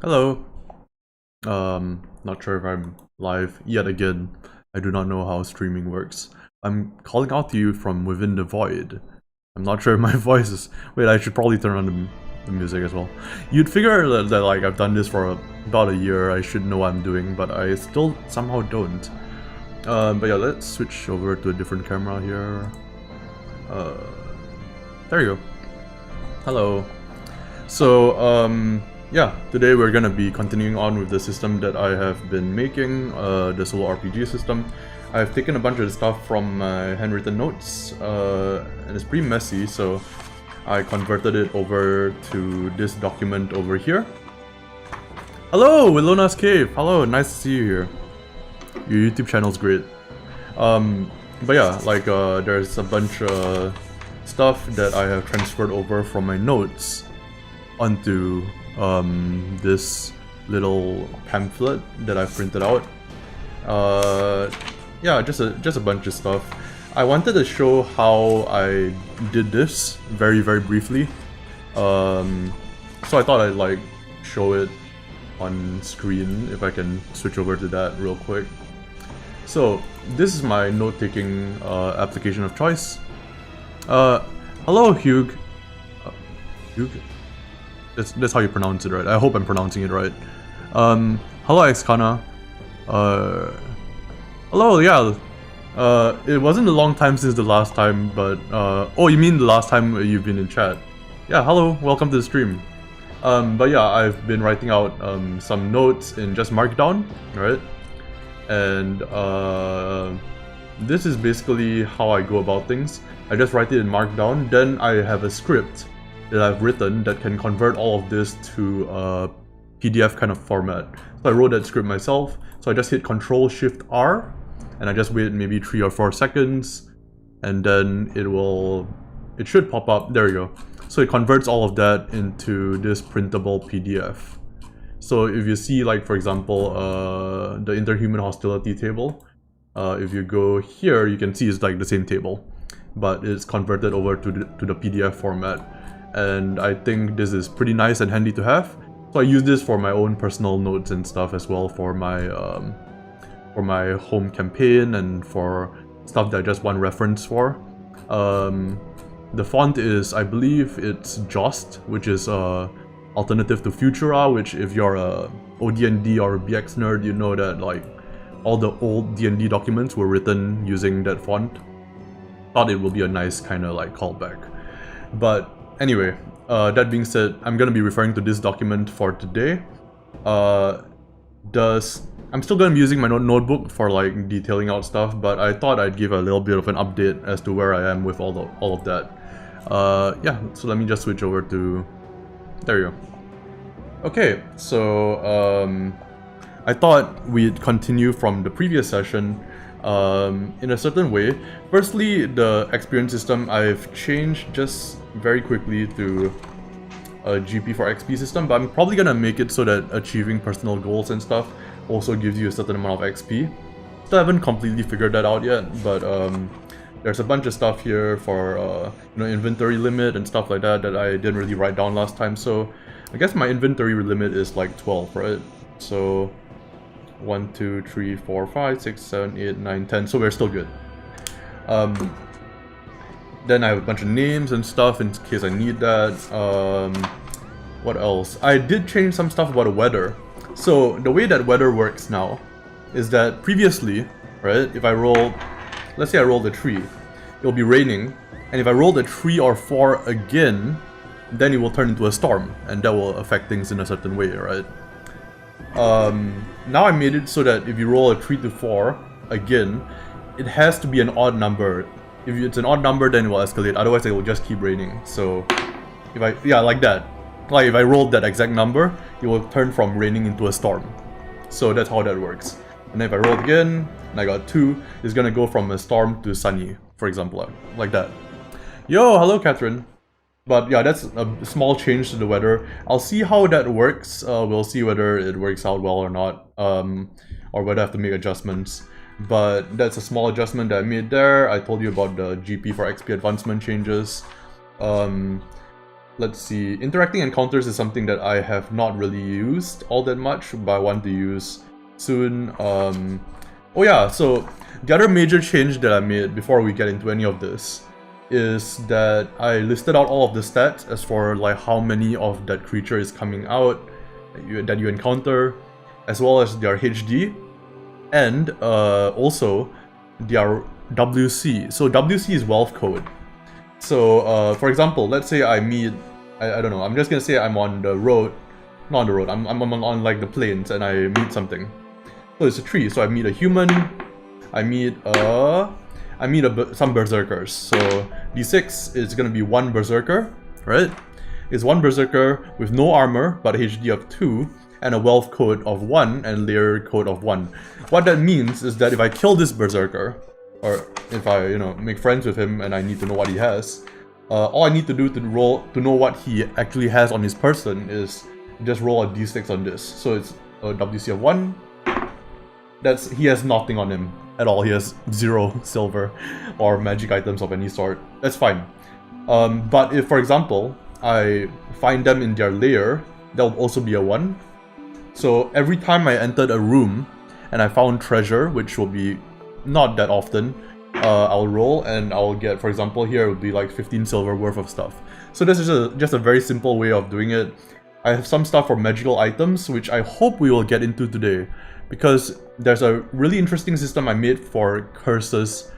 Hello. Not sure if I'm live yet again. I do not know how streaming works. I'm calling out to you from within the void. I'm not sure if my voice is... Wait, I should probably turn on the music as well. You'd figure that like I've done this for about a year, I should know what I'm doing, but I still somehow don't. But yeah, let's switch over to a different camera here. There you go. Hello. So, yeah, today we're gonna be continuing on with the system that I have been making, the solo RPG system. I've taken a bunch of the stuff from my handwritten notes, and it's pretty messy, so I converted it over to this document over here. Hello, Willona's Cave! Hello, nice to see you here. Your YouTube channel's great. But yeah, like, there's a bunch of stuff that I have transferred over from my notes onto this little pamphlet that I printed out. Yeah, just a bunch of stuff. I wanted to show how I did this very briefly. So I thought I'd like show it on screen if I can switch over to that real quick. So this is my note-taking application of choice. Hello, Hugh. Hugh? That's how you pronounce it, right? I hope I'm pronouncing it right. Hello, Xkana. Hello, yeah. It wasn't a long time since the last time, but oh, you mean the last time you've been in chat? Yeah, hello, welcome to the stream. But yeah, I've been writing out some notes in just Markdown, right? And this is basically how I go about things. I just write it in Markdown, then I have a script that I've written that can convert all of this to a PDF kind of format. So I wrote that script myself, so I just hit Ctrl-Shift-R, and I just wait maybe 3 or 4 seconds, and then it should pop up. There you go. So it converts all of that into this printable PDF. So if you see, like, for example, the interhuman hostility table, if you go here, you can see it's like the same table, but it's converted over to the PDF format. And I think this is pretty nice and handy to have. So I use this for my own personal notes and stuff as well, for my home campaign and for stuff that I just want reference for. The font is, I believe it's Jost, which is alternative to Futura, which if you're a OD&D or a BX nerd, you know that like all the old D&D documents were written using that font. Thought it would be a nice kind of like callback. But anyway, that being said, I'm gonna be referring to this document for today. I'm still gonna be using my notebook for like detailing out stuff, but I thought I'd give a little bit of an update as to where I am with all of that. Yeah, so let me just switch over to... There you go. Okay, so I thought we'd continue from the previous session in a certain way. Firstly, the experience system I've changed just very quickly to a GP for XP system, but I'm probably gonna make it so that achieving personal goals and stuff also gives you a certain amount of XP. Still haven't completely figured that out yet, but there's a bunch of stuff here for you know, inventory limit and stuff like that I didn't really write down last time, so I guess my inventory limit is like 12, right? So 1, 2, 3, 4, 5, 6, 7, 8, 9, 10, so we're still good. Then I have a bunch of names and stuff in case I need that. What else? I did change some stuff about the weather. So the way that weather works now is that previously, right, if I roll, let's say I rolled a 3, it'll be raining, and if I rolled a 3 or 4 again, then it will turn into a storm, and that will affect things in a certain way, right? Now I made it so that if you roll a 3 to 4 again, it has to be an odd number. If it's an odd number, then it will escalate, otherwise it will just keep raining. So if yeah, like that. Like if I rolled that exact number, it will turn from raining into a storm. So that's how that works. And then if I roll again, and I got 2, it's gonna go from a storm to sunny, for example, like that. Yo, hello Catherine. But yeah, that's a small change to the weather. I'll see how that works. We'll see whether it works out well or not, or whether I have to make adjustments. But that's a small adjustment that I made there. I told you about the GP for XP advancement changes. let's see. Interacting encounters is something that I have not really used all that much, but I want to use soon. Oh yeah, so the other major change that I made before we get into any of this is that I listed out all of the stats as for like how many of that creature is coming out that you encounter, as well as their HD, and also their WC. So WC is wealth code. So for example, let's say I meet, I don't know, I'm just gonna say I'm on the road, not on the road, I'm on like the plains and I meet something. So it's a tree, so I meet a human, I meet some berserkers. So D6 is gonna be one berserker, right? It's one berserker with no armor, but HD of 2, and a wealth code of 1 and layer code of 1. What that means is that if I kill this berserker, or if I, you know, make friends with him and I need to know what he has, all I need to do to know what he actually has on his person is just roll a D6 on this. So it's a WC of 1. He has nothing on him at all. He has 0 silver or magic items of any sort. That's fine. But if, for example, I find them in their lair, that'll also be a 1. So every time I entered a room and I found treasure, which will be not that often, I'll roll and I'll get, for example, here it would be like 15 silver worth of stuff. So this is just a very simple way of doing it. I have some stuff for magical items, which I hope we will get into today, because there's a really interesting system I made for curses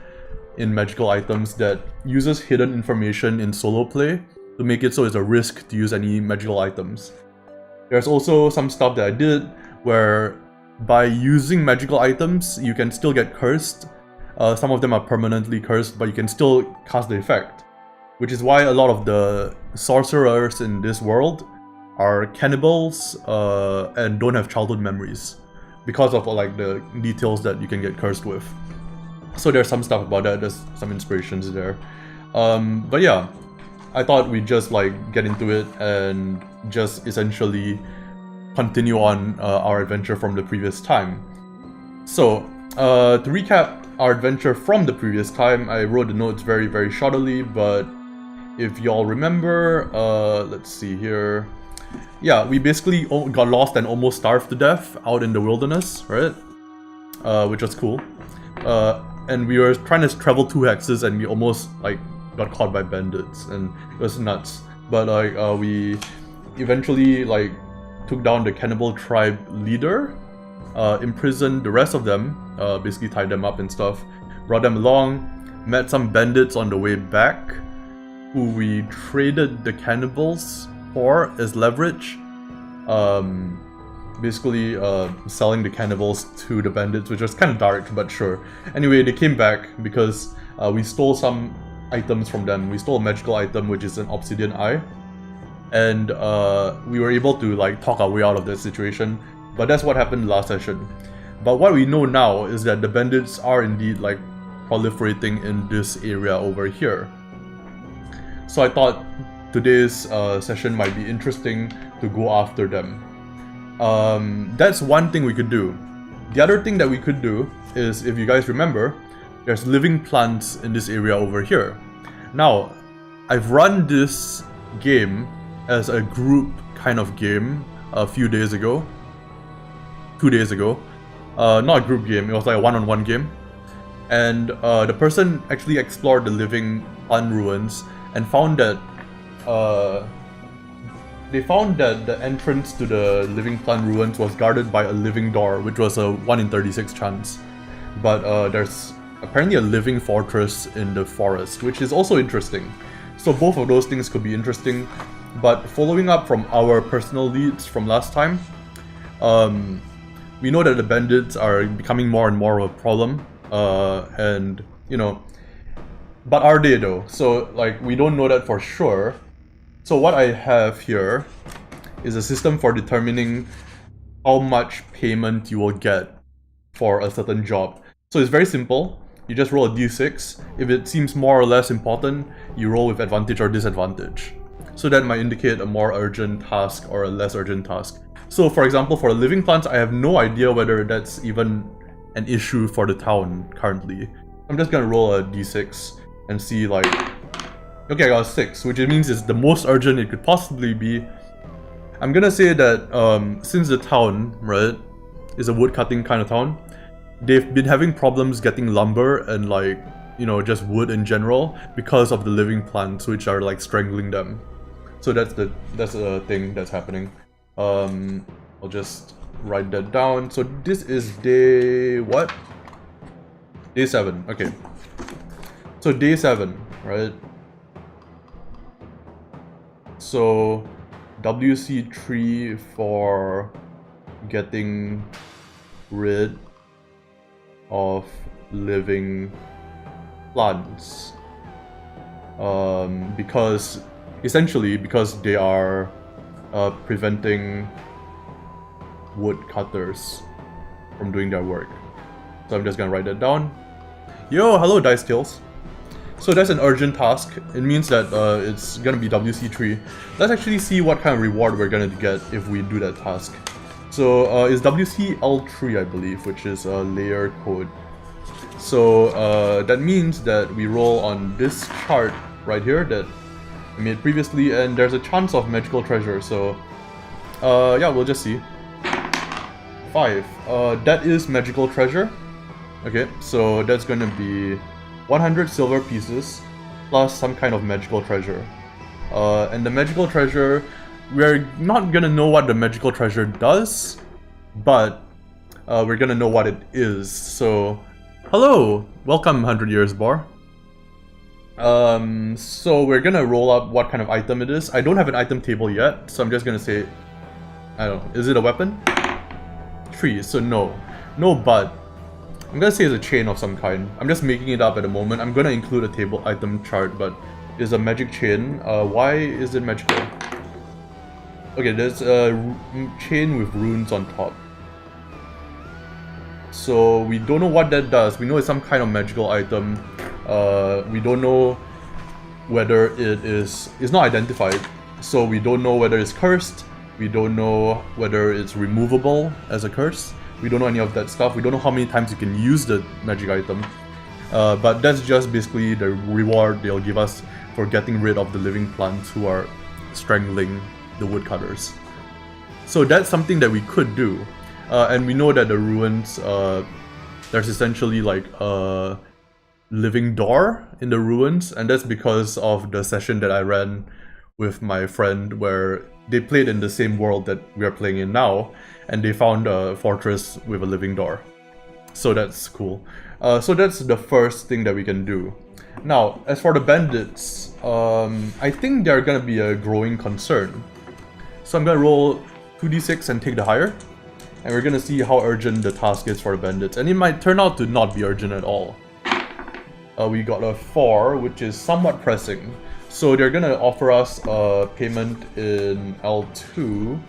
in magical items that uses hidden information in solo play to make it so it's a risk to use any magical items. There's also some stuff that I did where by using magical items, you can still get cursed. Some of them are permanently cursed, but you can still cast the effect. Which is why a lot of the sorcerers in this world are cannibals and don't have childhood memories, because of like the details that you can get cursed with. So there's some stuff about that, there's some inspirations there. But yeah, I thought we'd just like get into it and just essentially continue on our adventure from the previous time. So, to recap our adventure from the previous time, I wrote the notes very, very shoddily, but if y'all remember, let's see here. Yeah, we basically got lost and almost starved to death out in the wilderness, right? Which was cool. And we were trying to travel 2 hexes and we almost like got caught by bandits and it was nuts. But like we eventually like took down the cannibal tribe leader, imprisoned the rest of them, basically tied them up and stuff, brought them along, met some bandits on the way back, who we traded the cannibals for as leverage, basically selling the cannibals to the bandits, which was kind of dark, but sure. Anyway, they came back because we stole some items from them. We stole a magical item, which is an obsidian eye, and we were able to like talk our way out of that situation. But that's what happened last session. But what we know now is that the bandits are indeed like proliferating in this area over here. So I thought today's session might be interesting to go after them. That's one thing we could do. The other thing that we could do is, if you guys remember, there's living plants in this area over here. Now, I've run this game as a group kind of game a few days ago. 2 days ago. Not a group game, it was like a one-on-one game. And the person actually explored the living plant ruins and found that the entrance to the living plant ruins was guarded by a living door, which was a 1 in 36 chance. But there's apparently a living fortress in the forest, which is also interesting. So both of those things could be interesting. But following up from our personal leads from last time, we know that the bandits are becoming more and more of a problem, and you know, but are they though? So like we don't know that for sure. So what I have here is a system for determining how much payment you will get for a certain job. So it's very simple. You just roll a d6. If it seems more or less important, you roll with advantage or disadvantage. So that might indicate a more urgent task or a less urgent task. So for example, for the living plants, I have no idea whether that's even an issue for the town currently. I'm just gonna roll a d6 and see like Okay, I got 6, which means it's the most urgent it could possibly be. I'm gonna say that since the town, right, is a woodcutting kind of town, they've been having problems getting lumber and like, you know, just wood in general because of the living plants which are like strangling them. So that's a thing that's happening. I'll just write that down. So this is day what? Day 7. Okay. So day 7, right? So WC3 for getting rid of living plants. Because essentially because they are preventing woodcutters from doing their work. So I'm just gonna write that down. Yo, hello Dice Kills. So that's an urgent task. It means that it's gonna be WC3. Let's actually see what kind of reward we're gonna get if we do that task. So it's WCL3, I believe, which is a layer code. So that means that we roll on this chart right here that I made previously, and there's a chance of magical treasure. So yeah, we'll just see. 5. That is magical treasure. Okay, so that's gonna be 100 silver pieces plus some kind of magical treasure. And the magical treasure, we're not gonna know what the magical treasure does, but we're gonna know what it is. So, hello! Welcome, 100 Years Bar. So we're gonna roll up what kind of item it is. I don't have an item table yet, so I'm just gonna say, I don't know, is it a weapon? 3, so no. No, but I'm gonna say it's a chain of some kind. I'm just making it up at the moment. I'm gonna include a table item chart, but it's a magic chain. Why is it magical? Okay, there's a chain with runes on top. So we don't know what that does. We know it's some kind of magical item. We don't know whether it is... It's not identified. So we don't know whether it's cursed. We don't know whether it's removable as a curse. We don't know any of that stuff. We don't know how many times you can use the magic item. But that's just basically the reward they'll give us for getting rid of the living plants who are strangling the woodcutters. So that's something that we could do. And we know that the ruins, there's essentially like a living door in the ruins, and that's because of the session that I ran with my friend where they played in the same world that we are playing in now, and they found a fortress with a living door. So that's cool. So that's the first thing that we can do. Now, as for the bandits, I think they're gonna be a growing concern. So I'm gonna roll 2d6 and take the higher, and we're gonna see how urgent the task is for the bandits. And it might turn out to not be urgent at all. We got a 4, which is somewhat pressing. So they're gonna offer us a payment in L2.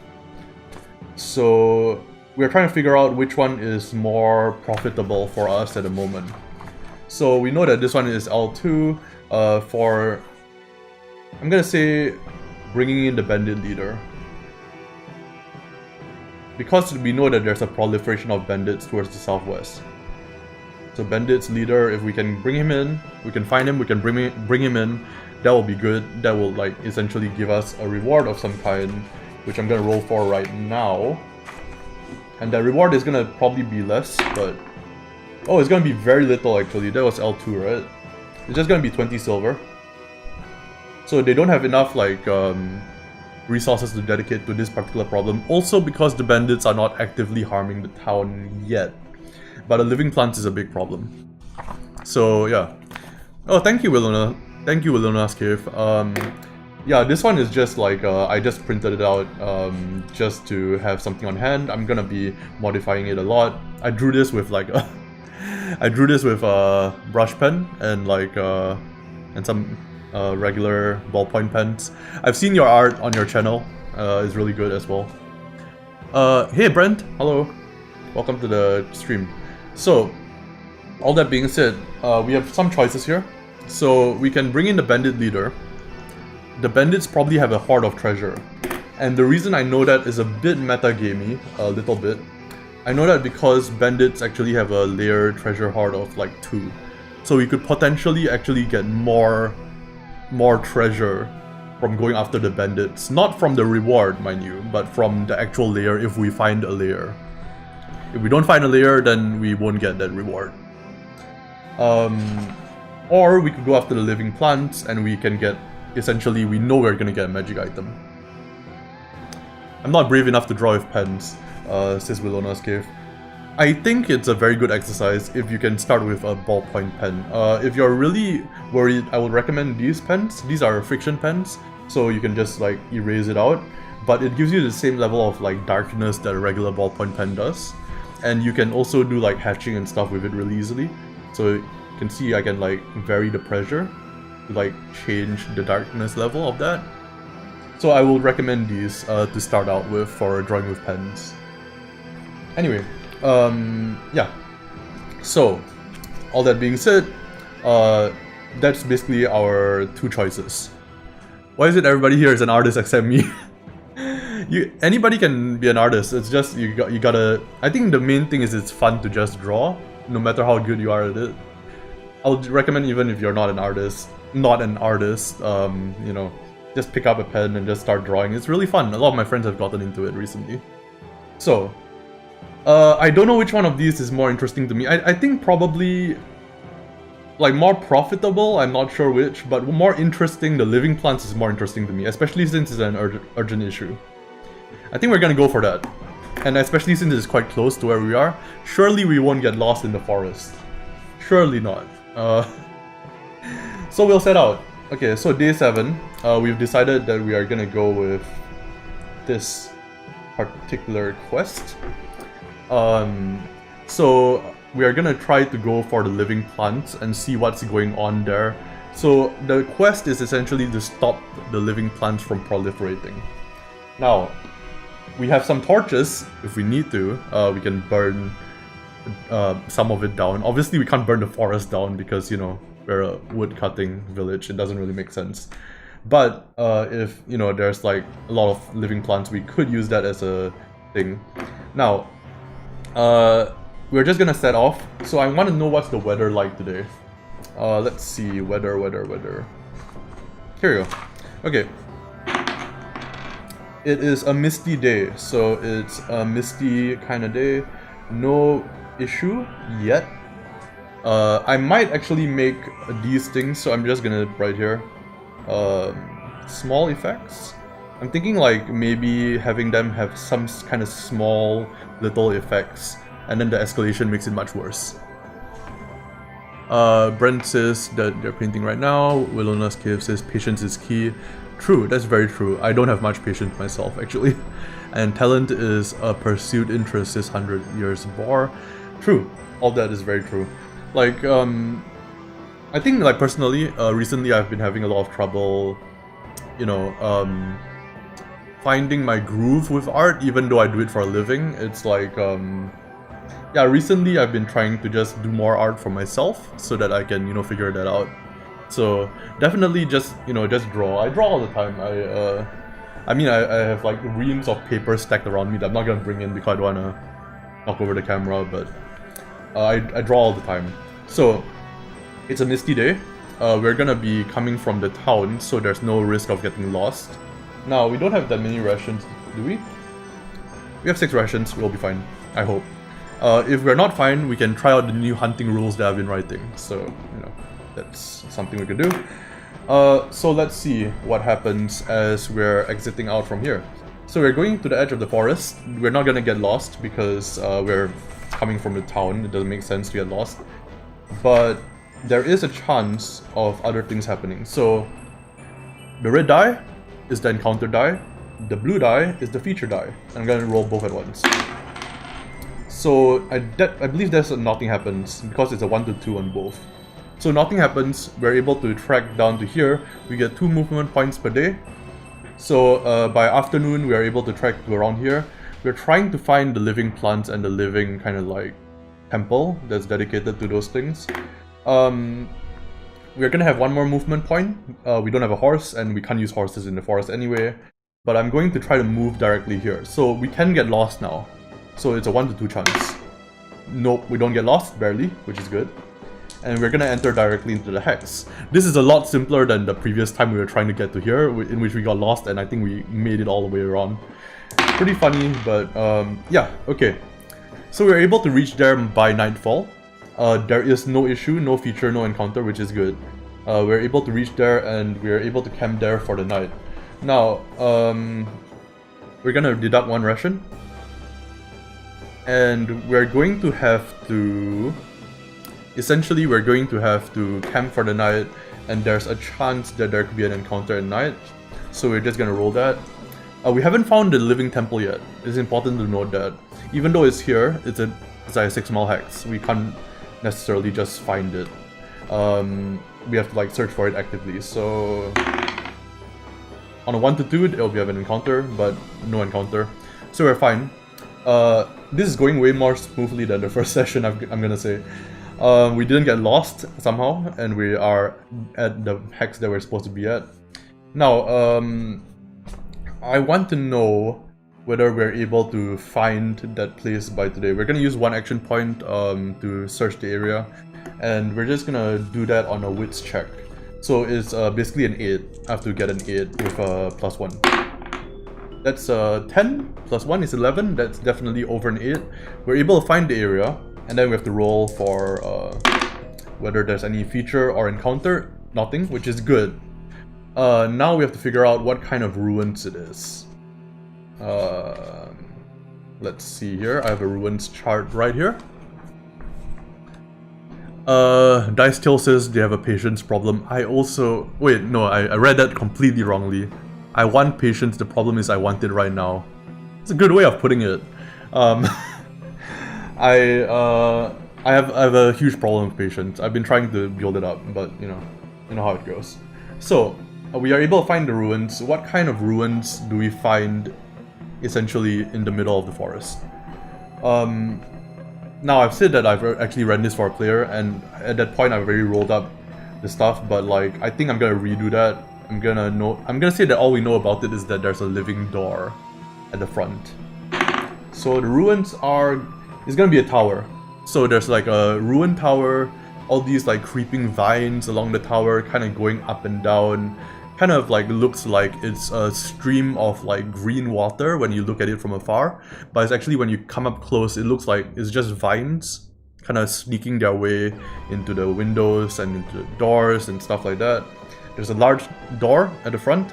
So we're trying to figure out which one is more profitable for us at the moment. So we know that this one is L2 for, I'm gonna say, bringing in the bandit leader. Because we know that there's a proliferation of bandits towards the southwest. So bandits leader, if we can bring him in, we can find him, we can bring him in, that will be good. That will like essentially give us a reward of some kind, which I'm gonna roll for right now. And that reward is gonna probably be less, but... Oh, it's gonna be very little actually. That was L2, right? It's just gonna be 20 silver. So they don't have enough like resources to dedicate to this particular problem. Also because the bandits are not actively harming the town yet. But the living plants is a big problem. So yeah. Oh, thank you, Willona. Thank you, Willona's Cave. Yeah, this one is just like, I just printed it out just to have something on hand. I'm gonna be modifying it a lot. I drew this with like a... I drew this with a brush pen and like, and some regular ballpoint pens. I've seen your art on your channel. It's really good as well. Hey Brent, hello. Welcome to the stream. So, all that being said, we have some choices here. So we can bring in the bandit leader. The bandits probably have a hoard of treasure. And the reason I know that is a bit metagamey, a little bit. I know that because bandits actually have a layer treasure hoard of like 2. So we could potentially actually get more more treasure from going after the bandits. Not from the reward, mind you, but from the actual lair if we find a lair. If we don't find a lair, then we won't get that reward. Or we could go after the living plants and we can get, essentially, we know we're gonna get a magic item. I'm not brave enough to draw with pens, says Willona's Cave. I think it's a very good exercise if you can start with a ballpoint pen. If you're really worried, I would recommend these pens. These are friction pens, so you can just like erase it out. But it gives you the same level of like darkness that a regular ballpoint pen does. And you can also do like hatching and stuff with it really easily. So you can see I can like vary the pressure to like change the darkness level of that. So I will recommend these to start out with for drawing with pens. Anyway, yeah. So, all that being said, that's basically our two choices. Why is it everybody here is an artist except me? Anybody can be an artist. It's just you gotta. I think the main thing is it's fun to just draw, no matter how good you are at it. I would recommend even if you're not an artist, you know, just pick up a pen and just start drawing. It's really fun. A lot of my friends have gotten into it recently. So, I don't know which one of these is more interesting to me. I think probably like more profitable, I'm not sure which, but more interesting, the living plants is more interesting to me, especially since it's an urgent issue. I think we're gonna go for that. And especially since it's quite close to where we are, surely we won't get lost in the forest. Surely not. So we'll set out. Okay, so day 7, we've decided that we are gonna go with this particular quest. So we are gonna try to go for the living plants and see what's going on there. So the quest is essentially to stop the living plants from proliferating. Now, we have some torches. If we need to, we can burn some of it down. Obviously we can't burn the forest down because, you know, we're a wood cutting village. It doesn't really make sense. But if, you know, there's like a lot of living plants, we could use that as a thing. Now, we're just gonna set off. So I want to know what's the weather like today. Let's see, weather. Here we go. Okay. It is a misty day, so it's a misty kind of day. No issue yet. I might actually make these things, so I'm just gonna right here. Small effects. I'm thinking like maybe having them have some kind of small little effects, and then the escalation makes it much worse. Brent says that they're painting right now. Willona's Cave says patience is key. True, that's very true. I don't have much patience myself, actually. And talent is a pursued interest, is 100 years bar. True, all that is very true. Like, I think, like, personally, recently I've been having a lot of trouble, you know, finding my groove with art, even though I do it for a living. It's like, yeah, recently I've been trying to just do more art for myself so that I can, you know, figure that out. So definitely just, you know, just draw. I draw all the time. I mean, I have like reams of paper stacked around me that I'm not gonna bring in because I don't wanna knock over the camera, but I draw all the time. So it's a misty day. We're gonna be coming from the town, so there's no risk of getting lost. Now, we don't have that many rations, do we? We have 6 rations, we'll be fine, I hope. If we're not fine, we can try out the new hunting rules that I've been writing, so, you know, that's something we could do. So let's see what happens as we're exiting out from here. So we're going to the edge of the forest. We're not gonna get lost because we're coming from the town. It doesn't make sense to get lost. But there is a chance of other things happening. So the red die is the encounter die. The blue die is the feature die. I'm gonna roll both at once. So I believe there's nothing happens because it's a 1 to 2 on both. So nothing happens, we're able to track down to here. We get 2 movement points per day. So by afternoon, we are able to track to around here. We're trying to find the living plants and the living kind of like temple that's dedicated to those things. We're gonna have 1 more movement point. We don't have a horse and we can't use horses in the forest anyway. But I'm going to try to move directly here. So we can get lost now. So it's a 1 to 2 chance. Nope, we don't get lost, barely, which is good. and we're gonna enter directly into the hex. This is a lot simpler than the previous time we were trying to get to here, in which we got lost, and I think we made it all the way around. Pretty funny, but yeah, okay. So we're able to reach there by nightfall. There is no issue, no feature, no encounter, which is good. We're able to reach there, and we're able to camp there for the night. Now, we're gonna deduct 1 ration. And we're going to have to... Essentially, we're going to have to camp for the night, and there's a chance that there could be an encounter at night. So we're just gonna roll that. We haven't found the living temple yet. It's important to note that. Even though it's here, it's like a 6-mile hex. We can't necessarily just find it. We have to like search for it actively. So on a 1 to 2, it'll be have an encounter, but no encounter. So we're fine. This is going way more smoothly than the first session, I'm gonna say. We didn't get lost somehow, and we are at the hex that we're supposed to be at. Now, I want to know whether we're able to find that place by today. We're gonna use 1 action point to search the area, and we're just gonna do that on a wits check. So it's basically an 8. I have to get an 8 with +1. That's 10 plus 1 is 11. That's definitely over an 8. We're able to find the area, and then we have to roll for whether there's any feature or encounter. Nothing, which is good. Now we have to figure out what kind of ruins it is. Let's see here. I have a ruins chart right here. Dice Tail says they have a patience problem. I also... Wait, no, I read that completely wrongly. I want patience, the problem is I want it right now. It's a good way of putting it. I have a huge problem with patience. I've been trying to build it up, but you know how it goes. So, we are able to find the ruins. What kind of ruins do we find essentially in the middle of the forest? Now I've said that I've actually ran this for a player, and at that point I've already rolled up the stuff, but like I think I'm gonna redo that. I'm gonna say that all we know about it is that there's a living door at the front. So the ruins it's gonna be a tower. So there's like a ruined tower, all these like creeping vines along the tower, kind of going up and down. Kind of like looks like it's a stream of like green water when you look at it from afar, but it's actually when you come up close, it looks like it's just vines kind of sneaking their way into the windows and into the doors and stuff like that. There's a large door at the front,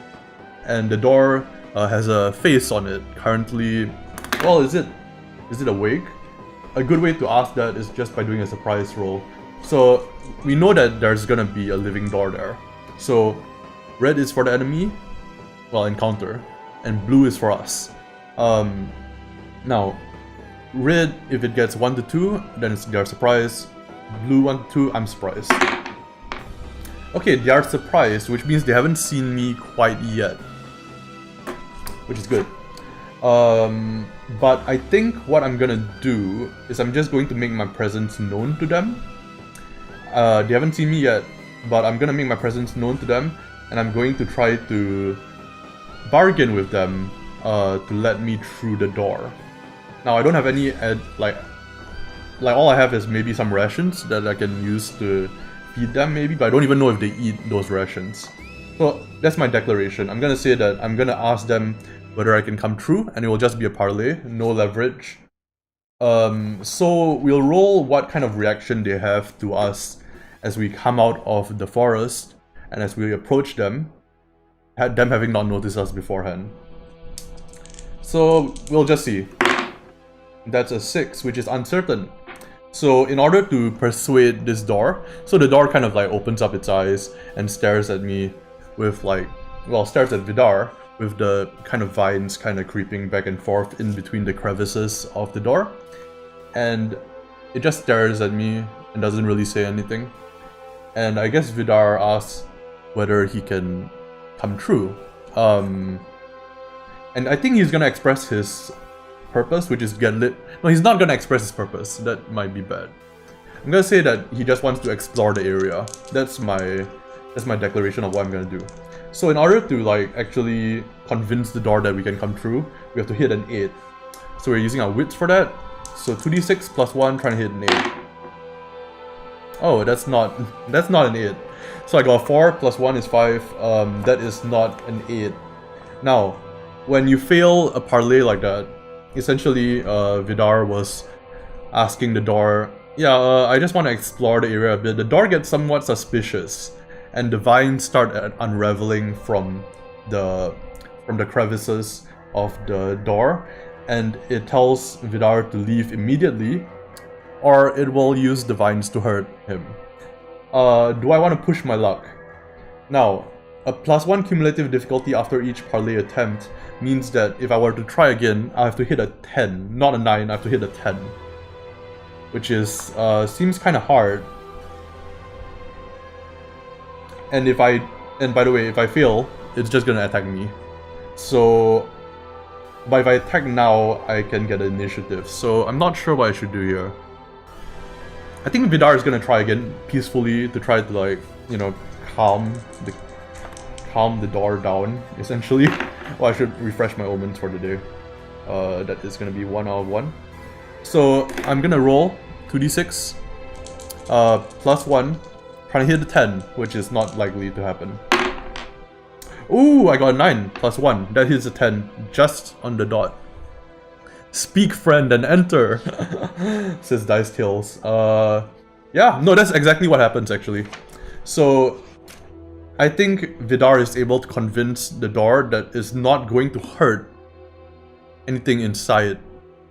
and the door has a face on it. Currently, well, is it awake? A good way to ask that is just by doing a surprise roll. So we know that there's gonna be a living door there. So red is for the enemy, well, encounter, and blue is for us. Now, red, if it gets 1 to 2, then it's their surprise. Blue 1 to 2, I'm surprised. Okay, they are surprised, which means they haven't seen me quite yet, which is good. But I think what I'm gonna do is I'm just going to make my presence known to them. They haven't seen me yet, but I'm gonna make my presence known to them, and I'm going to try to bargain with them to let me through the door. Now I don't have any like all I have is maybe some rations that I can use to feed them maybe, but I don't even know if they eat those rations. So that's my declaration. I'm gonna say that I'm gonna ask them whether I can come through, and it will just be a parlay, no leverage. So we'll roll what kind of reaction they have to us as we come out of the forest and as we approach them, them having not noticed us beforehand. So we'll just see. That's a 6, which is uncertain. So in order to persuade this door, so the door kind of like opens up its eyes and stares at me with like, well, stares at Vidar with the kind of vines kind of creeping back and forth in between the crevices of the door. And it just stares at me and doesn't really say anything. And I guess Vidar asks whether he can come true. And I think he's gonna express his purpose, which is get lit. No, he's not gonna express his purpose. That might be bad. I'm gonna say that he just wants to explore the area. That's my declaration of what I'm gonna do. So in order to like actually convince the door that we can come through, we have to hit an 8. So we're using our wits for that. So 2d6 plus 1, trying to hit an Oh, that's not an 8. So I got 4 plus 1 is 5. That is not an 8. Now, when you fail a parlay like that, essentially Vidar was asking the door, yeah, I just want to explore the area a bit. The door gets somewhat suspicious, and the vines start unraveling from the crevices of the door, and it tells Vidar to leave immediately, or it will use the vines to hurt him. Do I want to push my luck? Now, a +1 cumulative difficulty after each parlay attempt means that if I were to try again, I have to hit a 10, not a 9, I have to hit a 10. Which is, seems kind of hard. And by the way, if I fail, it's just gonna attack me. So, but if I attack now, I can get an initiative. So I'm not sure what I should do here. I think Vidar is gonna try again peacefully to try to, like, you know, calm the door down, essentially. Well, I should refresh my omens for the day. That is gonna be 1 out of 1. So I'm gonna roll 2d6 +1, trying to hit a 10, which is not likely to happen. Ooh, I got a 9 +1. That hits a 10 just on the dot. Speak, friend, and enter, says Dice Tales. Yeah, no, that's exactly what happens actually. So I think Vidar is able to convince the door that it's not going to hurt anything inside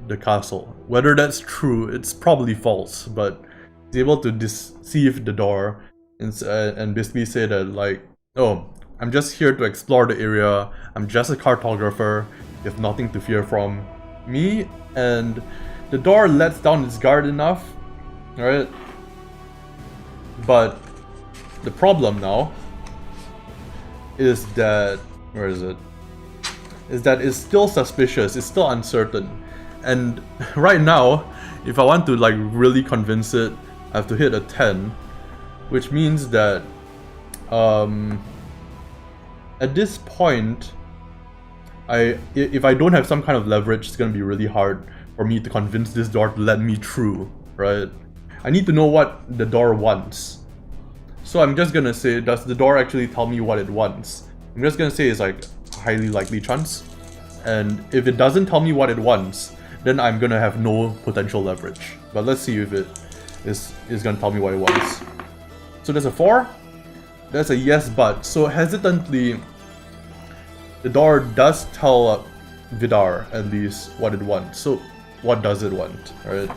the castle. Whether that's true, it's probably false, but he's able to deceive the door and basically say that, like, oh, I'm just here to explore the area, I'm just a cartographer, you have nothing to fear from me, and the door lets down its guard enough, right? But the problem now is that, where is it? Is that it's still suspicious, it's still uncertain. And right now, if I want to, like, really convince it, I have to hit a 10, which means that at this point, if I don't have some kind of leverage, it's gonna be really hard for me to convince this door to let me through, right? I need to know what the door wants. So I'm just gonna say, does the door actually tell me what it wants? I'm just gonna say it's like a highly likely chance. And if it doesn't tell me what it wants, then I'm gonna have no potential leverage. But let's see if it is gonna tell me what it wants. So there's a 4. That's a yes, but. So hesitantly, the door does tell Vidar at least what it wants. So what does it want, right?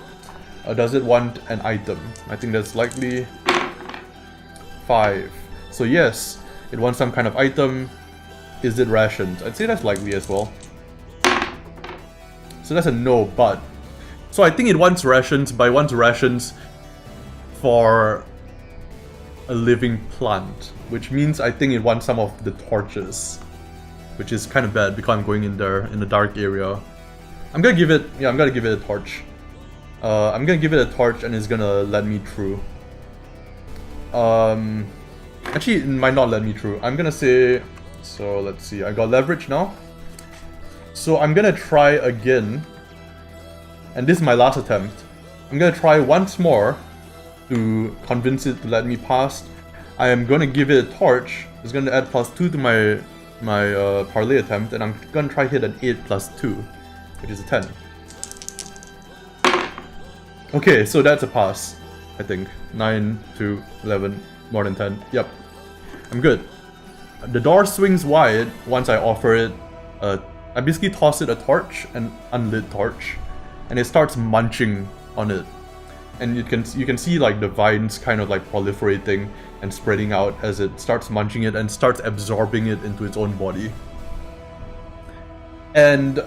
Does it want an item? I think that's likely 5. So yes, it wants some kind of item. Is it rations? I'd say that's likely as well. So that's a no, but. So I think it wants rations, but it wants rations for a living plant, which means I think it wants some of the torches, which is kind of bad because I'm going in there in the dark area. I'm gonna give it a torch. I'm gonna give it a torch and it's gonna let me through. Actually, it might not let me through. I'm gonna say, so let's see, I got leverage now. So I'm gonna try again, and this is my last attempt. I'm gonna try once more to convince it to let me pass. I am gonna give it a torch. It's gonna add +2 to my parlay attempt, and I'm gonna try hit an 8 +2, which is a 10. Okay, so that's a pass, I think. 9 to 11, more than 10. Yep, I'm good. The door swings wide once I offer it. I basically toss it a torch, an unlit torch, and it starts munching on it. And you can see, like, the vines kind of, like, proliferating and spreading out as it starts munching it and starts absorbing it into its own body. And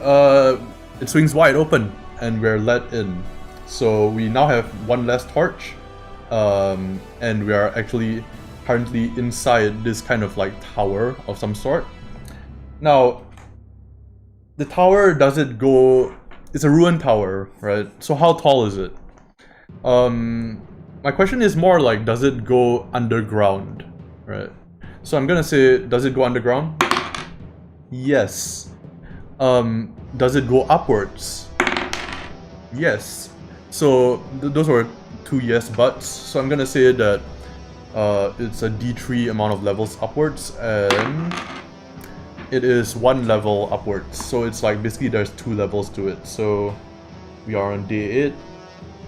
it swings wide open and we're let in. So we now have one less torch, and we are actually currently inside this kind of, like, tower of some sort. Now, the tower doesn't go... It's a ruined tower, right? So how tall is it? My question is more like, does it go underground, right? So I'm gonna say, does it go underground? Yes. Does it go upwards? Yes. So those were 2 yes buts. So I'm gonna say that it's a D3 amount of levels upwards, and it is 1 level upwards. So it's like basically there's 2 levels to it. So we are on day 8.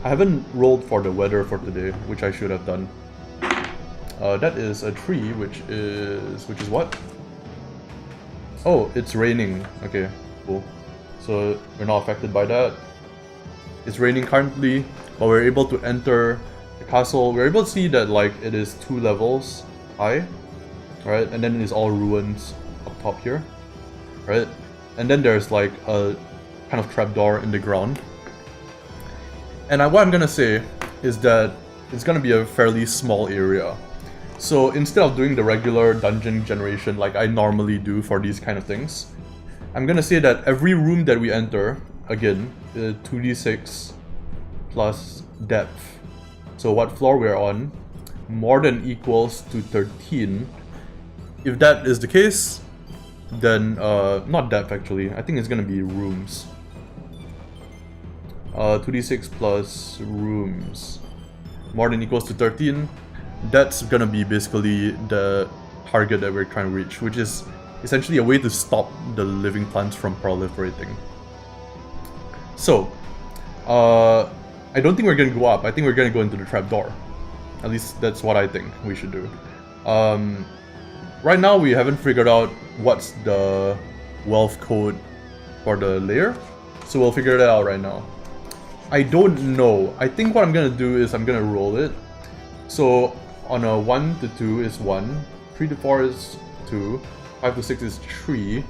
I haven't rolled for the weather for today, which I should have done. That is a 3, which is what? Oh, it's raining. Okay, cool. So we're not affected by that. It's raining currently, but we're able to enter the castle. We're able to see that like it is 2 levels high, right? And then it's all ruins up top here, right? And then there's like a kind of trapdoor in the ground. And what I'm gonna say is that it's gonna be a fairly small area. So instead of doing the regular dungeon generation like I normally do for these kind of things, I'm gonna say that every room that we enter, again, 2d6 plus depth. So what floor we're on, more than equals to 13. If that is the case, then, not depth actually, I think it's gonna be rooms. 2d6 plus rooms, more than equals to 13. That's gonna be basically the target that we're trying to reach, which is essentially a way to stop the living plants from proliferating. So, I don't think we're gonna go up. I think we're gonna go into the trapdoor. At least that's what I think we should do. Right now we haven't figured out what's the wealth code for the layer, so we'll figure that out right now. I don't know. I think what I'm gonna do is I'm gonna roll it. So on a 1 to 2 is 1, 3 to 4 is 2, 5 to 6 is 3.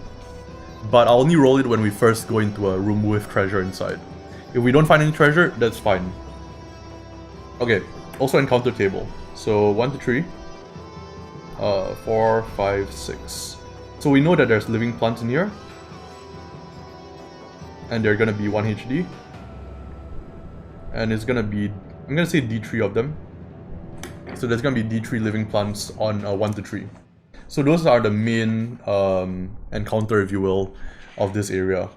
But I'll only roll it when we first go into a room with treasure inside. If we don't find any treasure, that's fine. Okay, also encounter table. So 1 to 3, 4, 5, 6. So we know that there's living plants in here. And they're gonna be 1 HD. And it's gonna be, I'm gonna say D3 of them. So there's gonna be D3 living plants on 1 to 3. So those are the main encounter, if you will, of this area.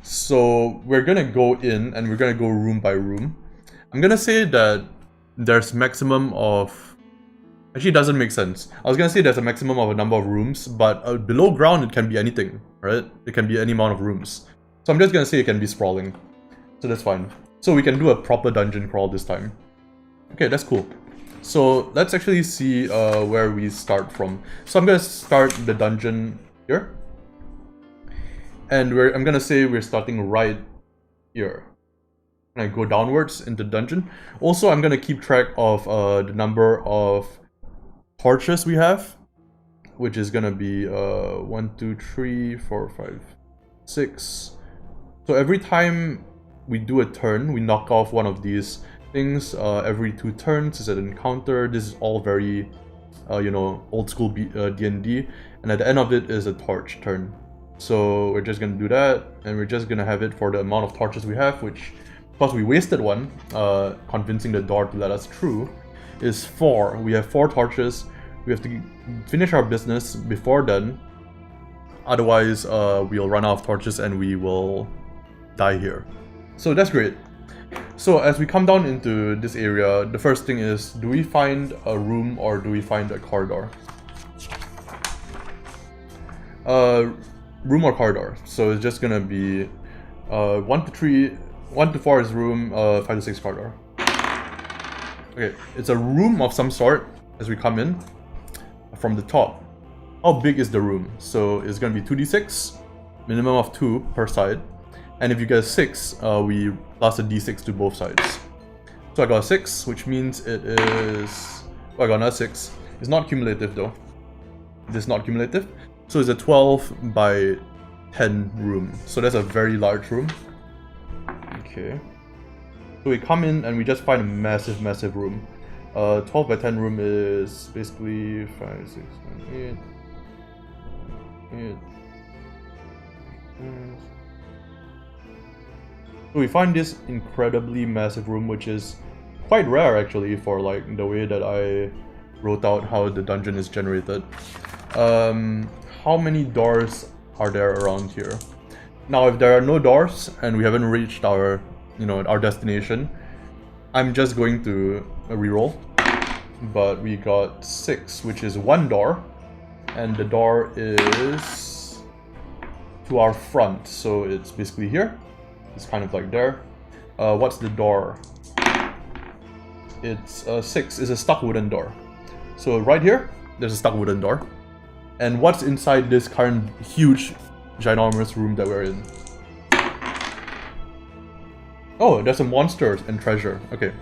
So we're gonna go in and we're gonna go room by room. I'm gonna say that there's maximum of... Actually, it doesn't make sense. I was gonna say there's a maximum of a number of rooms, but below ground it can be anything, right? It can be any amount of rooms. So I'm just gonna say it can be sprawling. So that's fine. So we can do a proper dungeon crawl this time. Okay, that's cool. So let's actually see where we start from. So I'm gonna start the dungeon here. And I'm gonna say we're starting right here. And I go downwards into the dungeon. Also, I'm gonna keep track of the number of torches we have, which is gonna be 1, 2, 3, 4, 5, 6. So every time we do a turn, we knock off one of these things. Every 2 turns is an encounter. This is all very, you know, old school D&D. And at the end of it is a torch turn. So we're just gonna do that, and we're just gonna have it for the amount of torches we have, which, plus we wasted one, convincing the door to let us through, is 4. We have 4 torches. We have to finish our business before then. Otherwise, we'll run out of torches and we will die here. So that's great. So as we come down into this area, the first thing is, do we find a room or do we find a corridor? Room or corridor. So it's just gonna be 1 to 3, 1 to 4 is room, 5 to 6 corridor. Okay, it's a room of some sort as we come in from the top. How big is the room? So it's gonna be 2d6, minimum of 2 per side. And if you get a 6, we plus a d6 to both sides. So I got a 6, which means it is... Oh, I got another 6. It's not cumulative though. This is not cumulative. So it's a 12 by 10 room. So that's a very large room. Okay. So we come in and we just find a massive, massive room. 12 by 10 room is basically 5, 6, 7, 8. So we find this incredibly massive room, which is quite rare actually for like the way that I wrote out how the dungeon is generated. How many doors are there around here? Now, if there are no doors and we haven't reached our, you know, our destination, I'm just going to reroll. But we got 6, which is 1 door. And the door is to our front, so it's basically here. It's kind of like there. What's the door? It's 6. It's a stuck wooden door. So right here, there's a stuck wooden door. And what's inside this current huge, ginormous room that we're in? Oh, there's a monsters and treasure. Okay.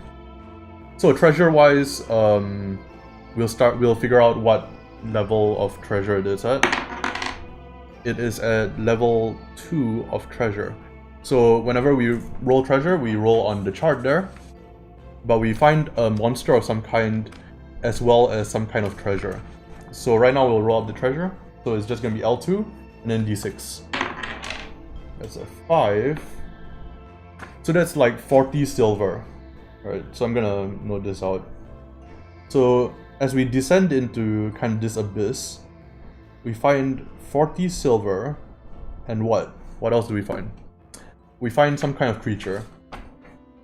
So treasure-wise, we'll figure out what level of treasure it is at. It is at level 2 of treasure. So whenever we roll treasure, we roll on the chart there. But we find a monster of some kind as well as some kind of treasure. So right now we'll roll up the treasure. So it's just gonna be L2 and then D6. That's a 5. So that's like 40 silver. Alright, so I'm gonna note this out. So as we descend into kind of this abyss, we find 40 silver, and what? What else do we find? We find some kind of creature.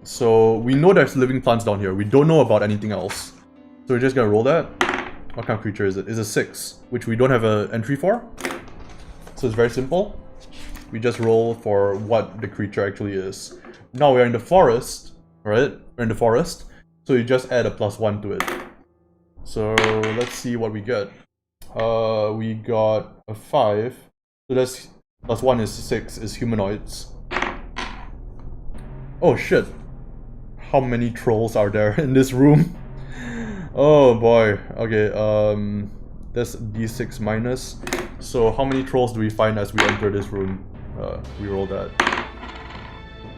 So we know there's living plants down here. We don't know about anything else. So we're just gonna roll that. What kind of creature is it? It's a 6, which we don't have an entry for. So it's very simple. We just roll for what the creature actually is. Now we're in the forest, right? We're in the forest. So you just add a +1 to it. So let's see what we get. We got a 5. So that's +1 is 6, is humanoids. Oh shit. How many trolls are there in this room? Oh boy. Okay, that's D6 minus. So how many trolls do we find as we enter this room? We roll that.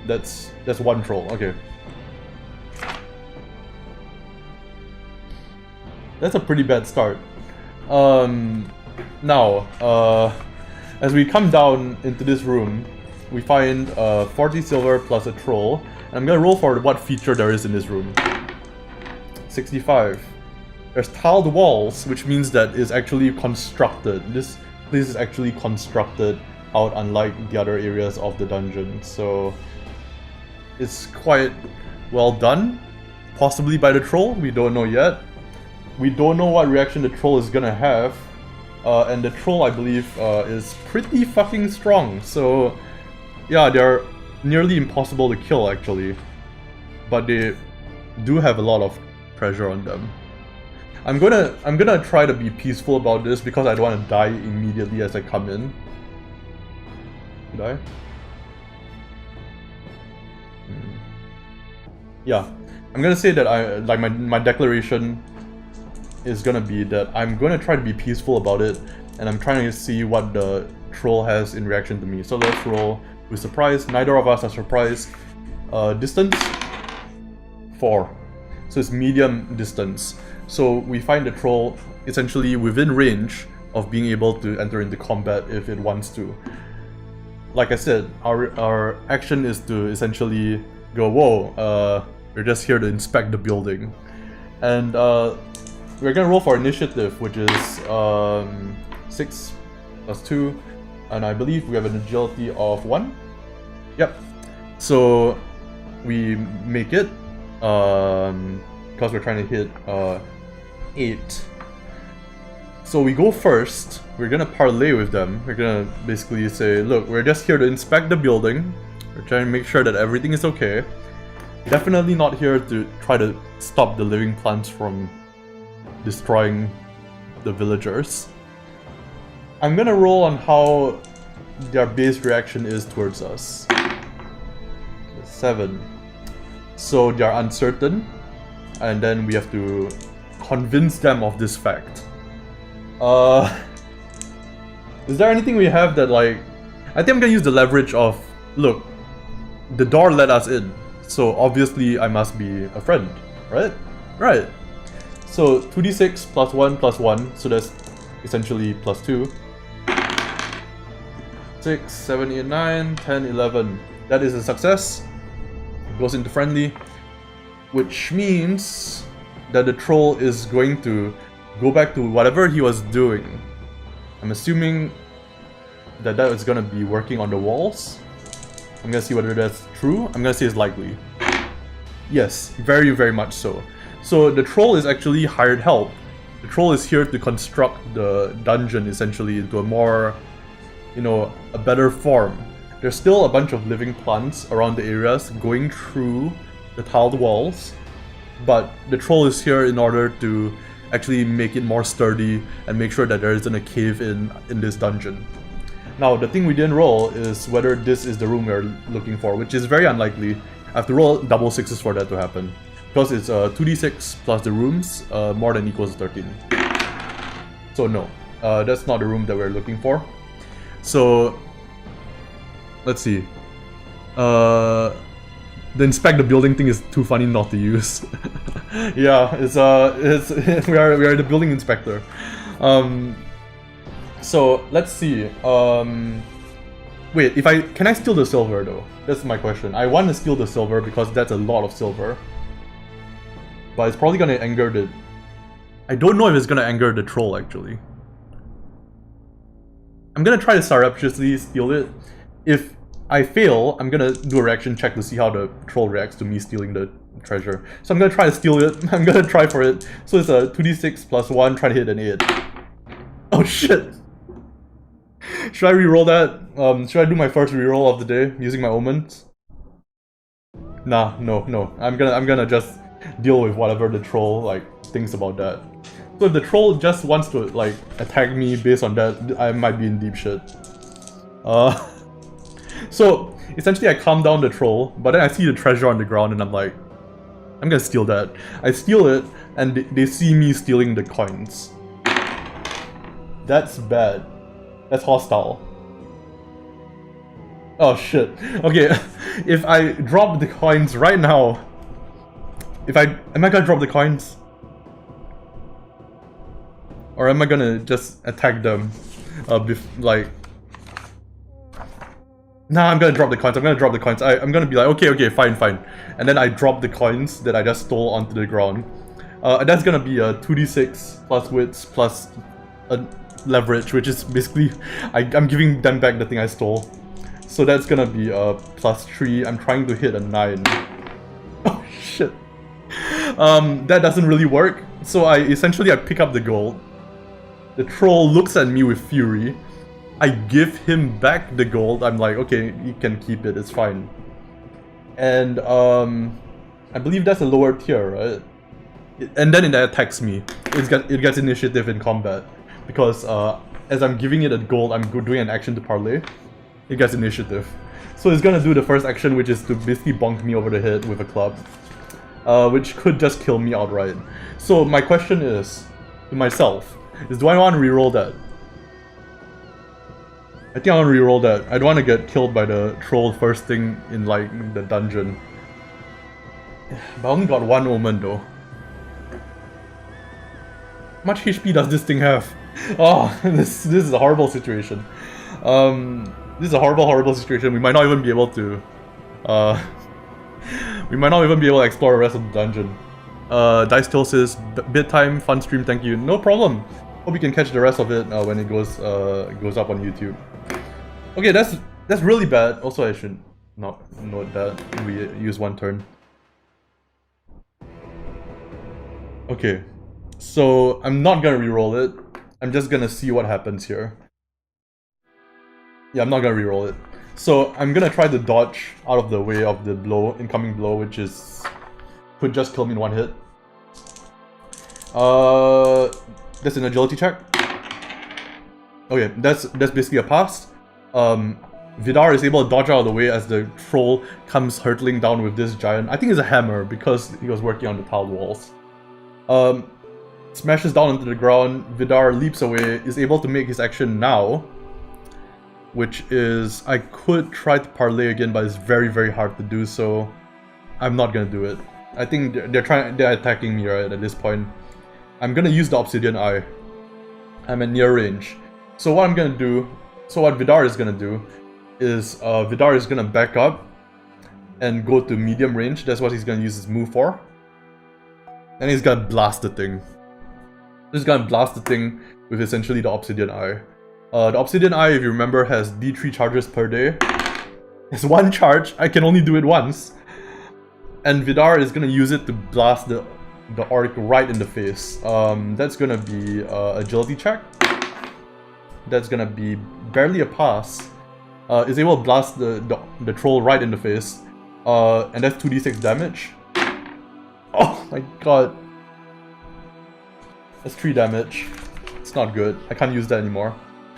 That's 1 troll, okay. That's a pretty bad start. Now, as we come down into this room, we find 40 silver plus a troll. And I'm gonna roll for what feature there is in this room. 65. There's tiled walls, which means that it's actually constructed. This place is actually constructed out, unlike the other areas of the dungeon. So it's quite well done. Possibly by the troll, we don't know yet. We don't know what reaction the troll is gonna have. And the troll, I believe, is pretty fucking strong. So yeah, they're nearly impossible to kill actually. But they do have a lot of pressure on them. I'm gonna try to be peaceful about this because I don't want to die immediately as I come in. Did I? Yeah, I'm gonna say that my declaration is gonna be that I'm gonna try to be peaceful about it, and I'm trying to see what the troll has in reaction to me. So let's roll with surprise. Neither of us are surprised. Distance 4, so it's medium distance. So we find the troll essentially within range of being able to enter into combat if it wants to. Like I said, our action is to essentially go, whoa, we're just here to inspect the building. And we're gonna roll for initiative, which is 6 plus 2, and I believe we have an agility of 1. Yep. So we make it, because we're trying to hit 8. So we go first. We're gonna parlay with them. We're gonna basically say, look, we're just here to inspect the building. We're trying to make sure that everything is okay. Definitely not here to try to stop the living plants from destroying the villagers. I'm gonna roll on how their base reaction is towards us. 7. So they're uncertain, and then we have to convince them of this fact. Is there anything we have that, like, I think I'm gonna use the leverage of, look, the door let us in, so obviously I must be a friend, right? Right. So 2d6 plus 1 plus 1, so that's essentially plus 2. 6, 7, 8, 9, 10, 11. That is a success. It goes into friendly, which means that the troll is going to go back to whatever he was doing. I'm assuming that is gonna be working on the walls. I'm gonna see whether that's true. I'm gonna say it's likely. Yes, very, very much so. So the troll is actually hired help. The troll is here to construct the dungeon essentially into a more, a better form. There's still a bunch of living plants around the areas going through the tiled walls, but the troll is here in order to actually make it more sturdy and make sure that there isn't a cave in this dungeon. Now, the thing we didn't roll is whether this is the room we're looking for, which is very unlikely. I have to roll double sixes for that to happen. Because it's 2d6 plus the rooms, more than equals 13. So no, that's not the room that we're looking for. So, let's see. The inspect the building thing is too funny not to use. Yeah, we are the building inspector. So let's see. Wait, can I steal the silver though? That's my question. I want to steal the silver because that's a lot of silver. But it's probably gonna anger the... I don't know if it's gonna anger the troll actually. I'm gonna try to surreptitiously steal it. If I fail, I'm gonna do a reaction check to see how the troll reacts to me stealing the treasure. So I'm gonna try to steal it. I'm gonna try for it. So it's a 2d6 plus 1, try to hit an 8. Oh shit! Should I reroll that? Should I do my first reroll of the day using my omens? Nah, no. I'm gonna just deal with whatever the troll thinks about that. So if the troll just wants to attack me based on that, I might be in deep shit. So essentially I calm down the troll, but then I see the treasure on the ground and I'm like, I'm gonna steal that. I steal it and they see me stealing the coins. That's bad. That's hostile. Oh shit. Okay, if I drop the coins right now, am I gonna drop the coins? Or am I gonna just attack them? Nah, I'm gonna drop the coins. I'm gonna be like, okay, fine. And then I drop the coins that I just stole onto the ground. And that's gonna be a 2d6 plus wits plus a leverage, which is basically I'm giving them back the thing I stole. So that's gonna be a plus 3. I'm trying to hit a 9. Oh shit. That doesn't really work. So I pick up the gold. The troll looks at me with fury. I give him back the gold. I'm like, okay, you can keep it, it's fine. And I believe that's a lower tier, right? And then it attacks me. It gets initiative in combat. Because as I'm giving it a gold, I'm doing an action to parlay. It gets initiative. So it's gonna do the first action, which is to basically bonk me over the head with a club. Which could just kill me outright. So my question is, to myself, do I want to reroll that? I think I want to reroll that. I don't want to get killed by the troll first thing in the dungeon. But I only got one omen though. How much HP does this thing have? Oh, this is a horrible situation. This is a horrible situation. We might not even be able to explore the rest of the dungeon. Dice Till says, bit time, fun stream, thank you. No problem. Hope you can catch the rest of it when it goes up on YouTube. Okay, that's really bad. Also, I should not note that we use one turn. Okay, so I'm not gonna reroll it. I'm just gonna see what happens here. Yeah, I'm not gonna reroll it. So I'm gonna try to dodge out of the way of the incoming blow, which could just kill me in one hit. That's an agility check. Okay, that's basically a pass. Vidar is able to dodge out of the way as the troll comes hurtling down with this giant. I think it's a hammer because he was working on the tiled walls. Smashes down onto the ground. Vidar leaps away, is able to make his action now, which is I could try to parlay again, but it's very, very hard to do so. I'm not gonna do it. I think they're attacking me right at this point. I'm gonna use the obsidian eye. I'm at near range. So what Vidar is gonna do is Vidar is gonna back up and go to medium range. That's what he's gonna use his move for. And he's gonna blast the thing. He's gonna blast the thing with essentially the obsidian eye. The obsidian eye, if you remember, has D3 charges per day. It's one charge. I can only do it once. And Vidar is gonna use it to blast the orc right in the face. That's gonna be agility check. That's gonna be barely a pass. Is able to blast the troll right in the face. And that's 2d6 damage. Oh my god. That's 3 damage. It's not good. I can't use that anymore.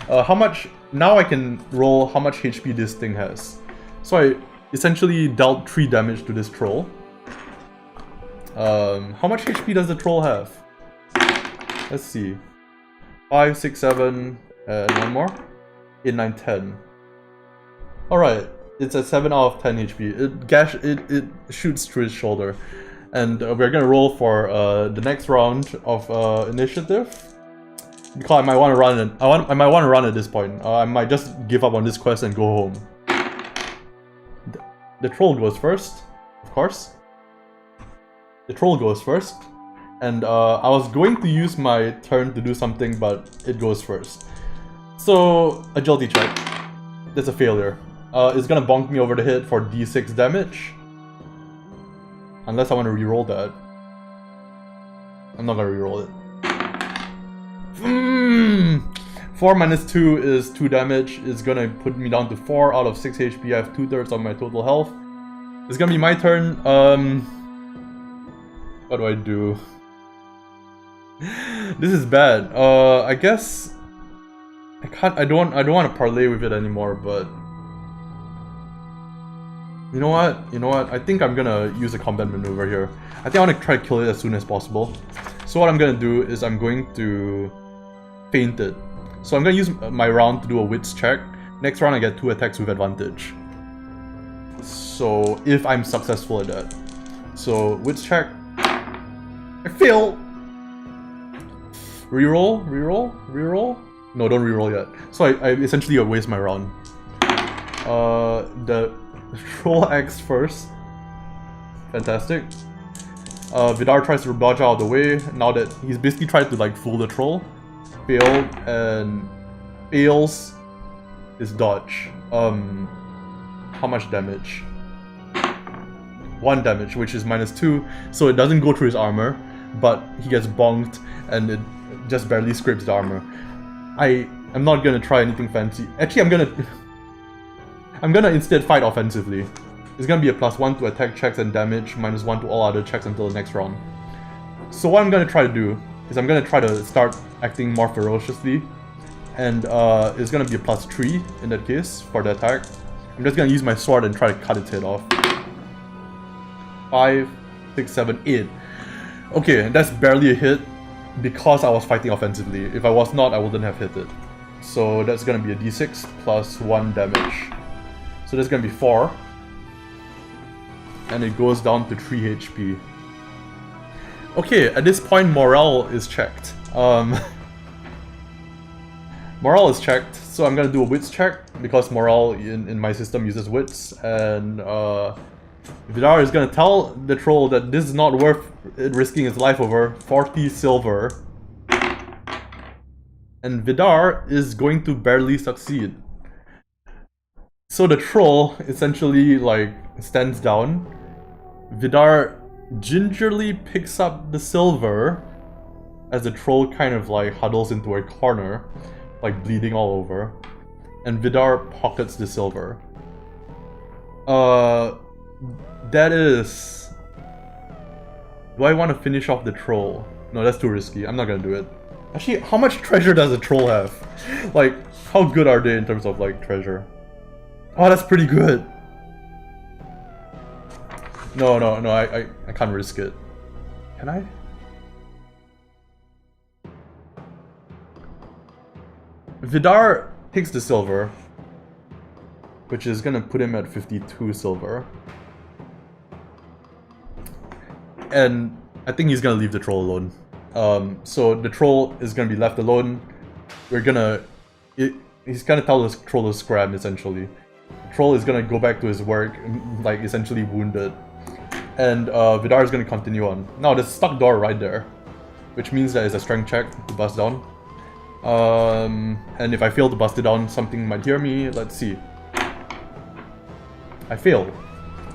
How much... Now I can roll how much HP this thing has. So I essentially dealt 3 damage to this troll. How much HP does the troll have? Let's see. 5, 6, 7, and one more. 8, 9, 10. Alright, it's at 7 out of 10 HP. It shoots through his shoulder. And we're gonna roll for the next round of initiative. Because I might want to run it. I might want to run at this point. I might just give up on this quest and go home. The troll goes first, of course. The troll goes first, and I was going to use my turn to do something, but it goes first. So agility check. That's a failure. It's gonna bonk me over the head for d6 damage. Unless I want to reroll that. I'm not gonna reroll it. 4 minus 2 is 2 damage. It's gonna put me down to 4 out of 6 HP. I have 2/3 of my total health. It's gonna be my turn. What do I do? This is bad. I guess I can't. I don't want to parlay with it anymore. But you know what? You know what? I think I'm gonna use a combat maneuver here. I think I want to try to kill it as soon as possible. So what I'm gonna do is I'm going to feint it. So I'm gonna use my round to do a wits check. Next round I get 2 attacks with advantage. So if I'm successful at that. So wits check. I fail! Reroll? Reroll? Reroll? No, don't reroll yet. So I essentially waste my round. The troll acts first. Fantastic. Vidar tries to dodge out of the way now that he's basically tried to like fool the troll. Failed and fails his dodge. How much damage? 1 damage, which is minus 2, so it doesn't go through his armor, but he gets bonked and it just barely scrapes the armor. I'm not gonna try anything fancy. Actually, I'm gonna instead fight offensively. It's gonna be a +1 to attack checks and damage, -1 to all other checks until the next round. So what I'm gonna try to do is I'm gonna try to start acting more ferociously, and it's gonna be a +3 in that case for the attack. I'm just gonna use my sword and try to cut its head off. 5, 6, 7, 8. Okay, that's barely a hit because I was fighting offensively. If I was not, I wouldn't have hit it. So that's gonna be a d6 plus 1 damage. So that's gonna be 4. And it goes down to 3 HP. Okay, at this point morale is checked. Morale is checked, so I'm gonna do a wits check because morale in my system uses wits, and Vidar is gonna tell the troll that this is not worth it risking his life over. 40 silver. And Vidar is going to barely succeed. So the troll essentially like stands down. Vidar gingerly picks up the silver as the troll kind of like huddles into a corner, like bleeding all over. And Vidar pockets the silver. That is... Do I want to finish off the troll? No, that's too risky. I'm not gonna do it. Actually, how much treasure does a troll have? Like, how good are they in terms of like treasure? Oh, that's pretty good. No, I can't risk it. Can I? Vidar takes the silver, which is gonna put him at 52 silver. And I think he's gonna leave the troll alone. So the troll is gonna be left alone. We're gonna... he's gonna tell the troll to scram, essentially. The troll is gonna go back to his work, like, essentially wounded. And Vidar is gonna continue on. Now, there's a stuck door right there, which means that it's a strength check to bust down. And if I fail to bust it down, something might hear me. Let's see. I failed.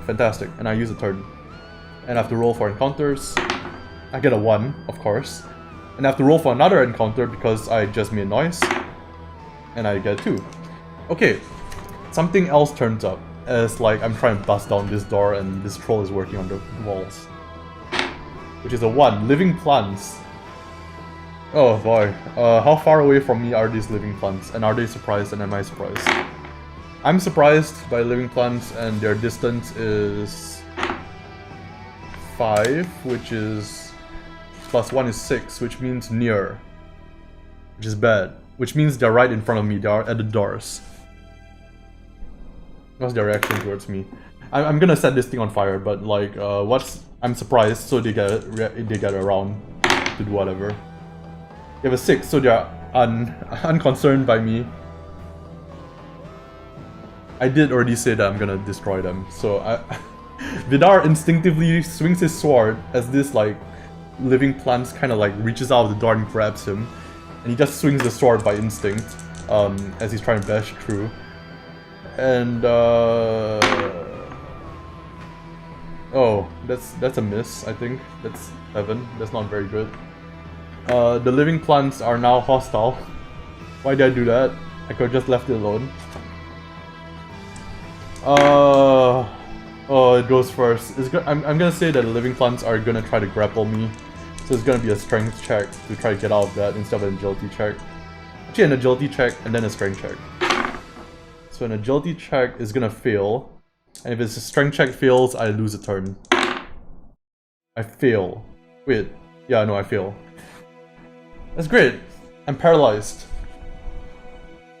Fantastic. And I use a turn. And I have to roll for encounters. I get a 1, of course. And I have to roll for another encounter because I just made noise. And I get 2. Okay, something else turns up. As like I'm trying to bust down this door and this troll is working on the walls. Which is a 1. Living plants. Oh boy. How far away from me are these living plants? And are they surprised and am I surprised? I'm surprised by living plants and their distance is 5, which is plus 1 is 6, which means near. Which is bad. Which means they're right in front of me, they are at the doors. What's their reaction towards me? I'm gonna set this thing on fire, but like, I'm surprised, so they get around to do whatever. They have a 6, so they're unconcerned by me. I did already say that I'm gonna destroy them, so Vidar instinctively swings his sword as this like living plant kind of like reaches out of the door and grabs him, and he just swings the sword by instinct as he's trying to bash through. And oh, that's a miss. I think that's 7. That's not very good. The living plants are now hostile. Why did I do that? I could have just left it alone. Oh, it goes first. I'm gonna say that the living plants are gonna try to grapple me. So it's gonna be a strength check to try to get out of that instead of an agility check. Actually, an agility check and then a strength check. So an agility check is gonna fail. And if it's a strength check fails, I lose a turn. I fail. Wait. Yeah, no, I fail. That's great. I'm paralyzed.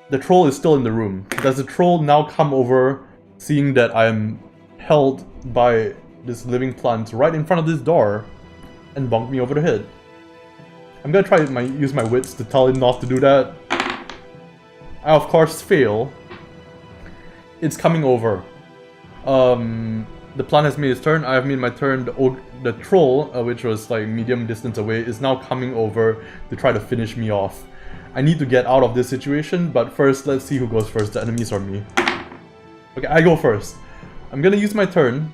The troll is still in the room. Does the troll now come over, seeing that I'm held by this living plant right in front of this door, and bonk me over the head? I'm gonna try use my wits to tell him not to do that. I of course fail. It's coming over. The plant has made its turn. I have made my turn. The troll, which was like medium distance away, is now coming over to try to finish me off. I need to get out of this situation, but first let's see who goes first, the enemies or me. Okay, I go first. I'm gonna use my turn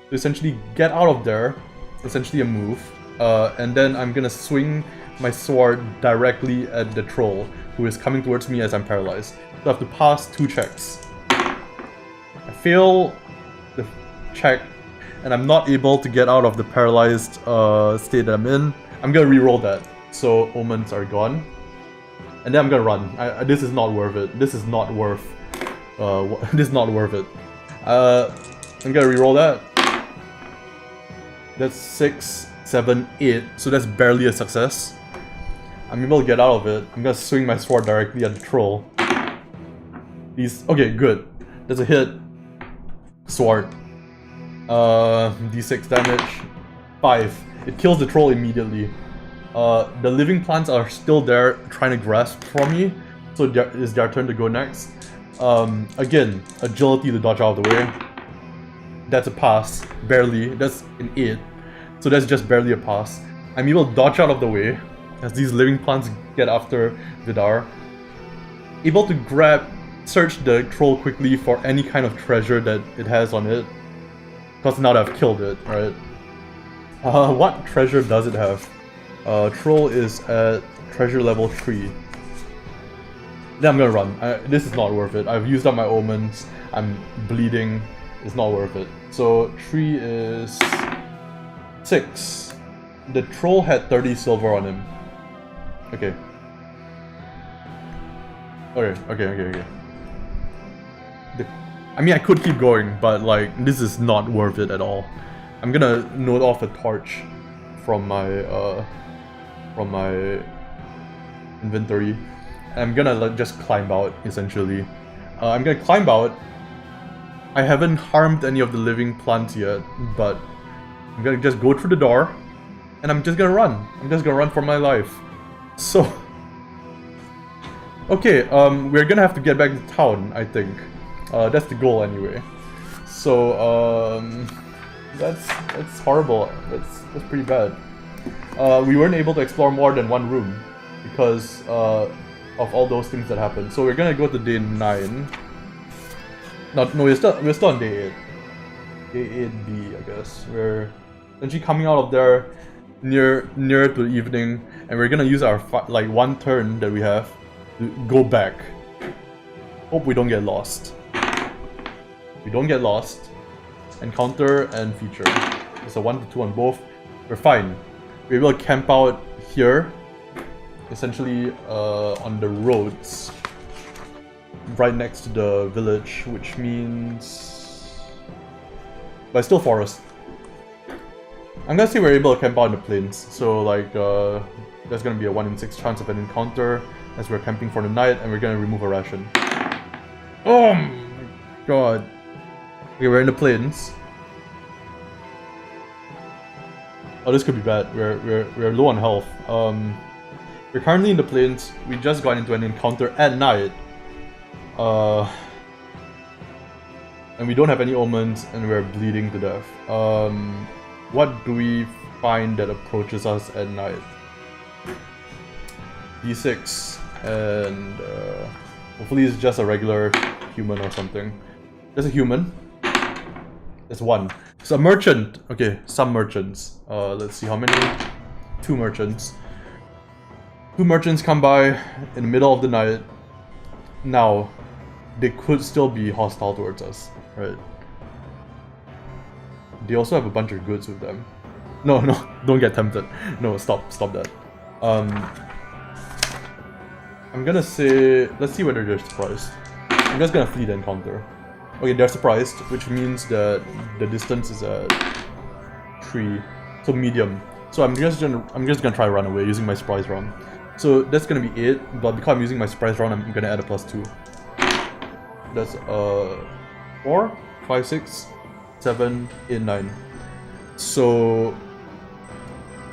to essentially get out of there, essentially a move, and then I'm gonna swing my sword directly at the troll, who is coming towards me as I'm paralyzed. So I have to pass 2 checks. I fail the check, and I'm not able to get out of the paralyzed state that I'm in. I'm gonna re-roll that, so omens are gone. And then I'm gonna run. This is not worth it. This is not worth... this is not worth it. I'm gonna re-roll that. That's 6, 7, 8, so that's barely a success. I'm able to get out of it. I'm gonna swing my sword directly at the troll. Okay, good. That's a hit. Sword. D6 damage. 5. It kills the troll immediately. The living plants are still there trying to grasp for me, so it's their turn to go next. Again, agility to dodge out of the way. That's a pass. Barely. That's an 8. So that's just barely a pass. I'm able to dodge out of the way as these living plants get after Vidar. Able to search the troll quickly for any kind of treasure that it has on it. Because now that I've killed it, right? What treasure does it have? Troll is at treasure level 3. Then I'm gonna run. This is not worth it. I've used up my omens. I'm bleeding. It's not worth it. So 3 is 6. The troll had 30 silver on him. Okay. Okay. I mean, I could keep going, but like, this is not worth it at all. I'm gonna note off a torch from my inventory. I'm gonna just climb out, essentially. I'm gonna climb out. I haven't harmed any of the living plants yet, but I'm gonna just go through the door, and I'm just gonna run. I'm just gonna run for my life. So... okay, we're gonna have to get back to town, I think. That's the goal anyway. So, that's horrible. That's pretty bad. We weren't able to explore more than one room because of all those things that happened. So we're gonna go to day 9. No, we're still on day 8. Day 8B, I guess. Essentially coming out of there near to the evening, and we're gonna use our like 1 turn that we have to go back. Hope we don't get lost. We don't get lost. Encounter and feature. It's a 1 to 2 on both. We're fine. We're able to camp out here, essentially on the roads, right next to the village, which means... but still forest. I'm gonna say we're able to camp out in the plains, so like there's gonna be a 1 in 6 chance of an encounter as we're camping for the night, and we're gonna remove a ration. Oh my god. Okay, we're in the plains. Oh, this could be bad. We're low on health. We're currently in the plains. We just got into an encounter at night. And we don't have any omens, and we're bleeding to death. What do we find that approaches us at night? D6, and hopefully it's just a regular human or something. There's a human. There's 1. It's a merchant. Okay, some merchants. Let's see how many. 2 merchants. 2 merchants come by in the middle of the night. Now, they could still be hostile towards us, right? They also have a bunch of goods with them. No, don't get tempted. No, stop that. I'm gonna say, let's see whether they're surprised. I'm just gonna flee the encounter. Okay, they're surprised, which means that the distance is at 3, so medium. So I'm just gonna try run away using my surprise round. So that's gonna be 8, but because I'm using my surprise round, I'm gonna add a +2. That's 4, 5, 6, 7, 8, 9. So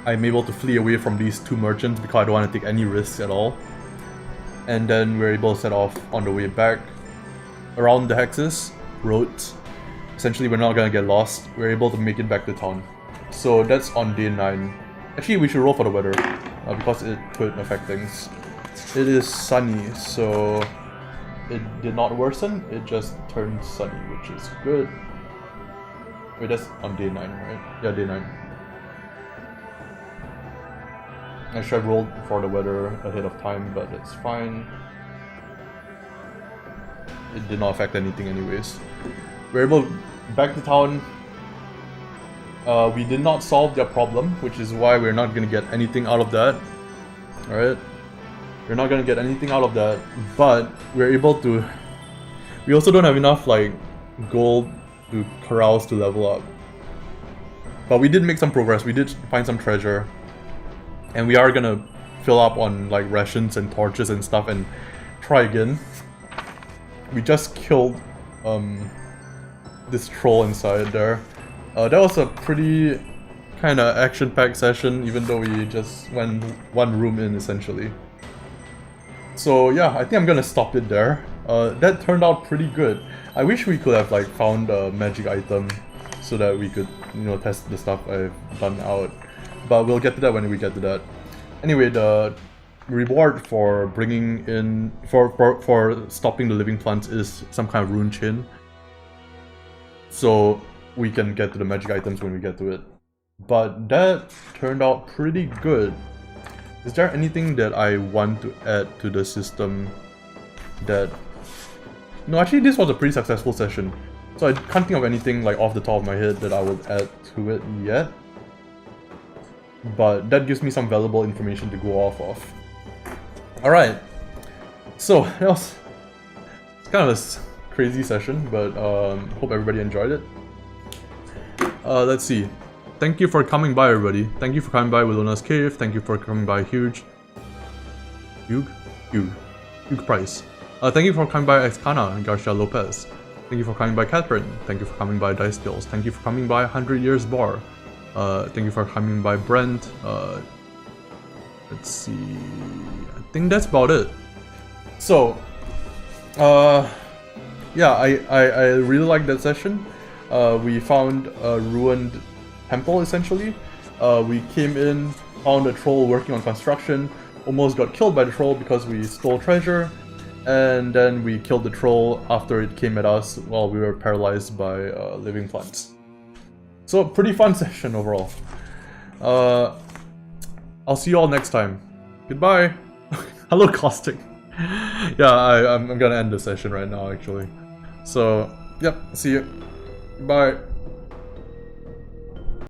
I'm able to flee away from these 2 merchants because I don't want to take any risks at all. And then we're able to set off on the way back around the hexes, roads. Essentially, we're not gonna get lost. We're able to make it back to town. So that's on day 9. Actually, we should roll for the weather because it could affect things. It is sunny, so it did not worsen. It just turned sunny, which is good. Wait, that's on day 9, right? Yeah, day 9. I should have rolled for the weather ahead of time, but it's fine. It did not affect anything anyways. We're able back to town. We did not solve their problem, which is why we're not gonna get anything out of that. Alright? We're not gonna get anything out of that, but we're able to... we also don't have enough like gold to corrals to level up. But we did make some progress. We did find some treasure. And we are gonna fill up on like rations and torches and stuff and try again. We just killed this troll inside there. That was a pretty kind of action-packed session, even though we just went 1 room in essentially. So yeah, I think I'm gonna stop it there. That turned out pretty good. I wish we could have like found a magic item so that we could, you know, test the stuff I've done out. But we'll get to that when we get to that. Anyway, the reward for bringing in for stopping the living plants is some kind of rune chain. So we can get to the magic items when we get to it. But that turned out pretty good. Is there anything that I want to add to the system that... No, actually this was a pretty successful session. So I can't think of anything like off the top of my head that I would add to it yet. But that gives me some valuable information to go off of. Alright. So, that was kind of a crazy session, but hope everybody enjoyed it. Let's see. Thank you for coming by, everybody. Thank you for coming by Willona's Cave. Thank you for coming by Huge Price. Thank you for coming by Excana and Garcia Lopez. Thank you for coming by Catherine. Thank you for coming by Dice Skills. Thank you for coming by 100 Years Bar. Thank you for coming by Brent. Let's see. I think that's about it. So, yeah, I really liked that session. We found a ruined temple essentially. We came in, found a troll working on construction, almost got killed by the troll because we stole treasure, and then we killed the troll after it came at us while we were paralyzed by living plants. So, pretty fun session overall. I'll see you all next time. Goodbye. Hello, Caustic. Yeah, I'm gonna end the session right now, actually. So, yep, see you. Bye.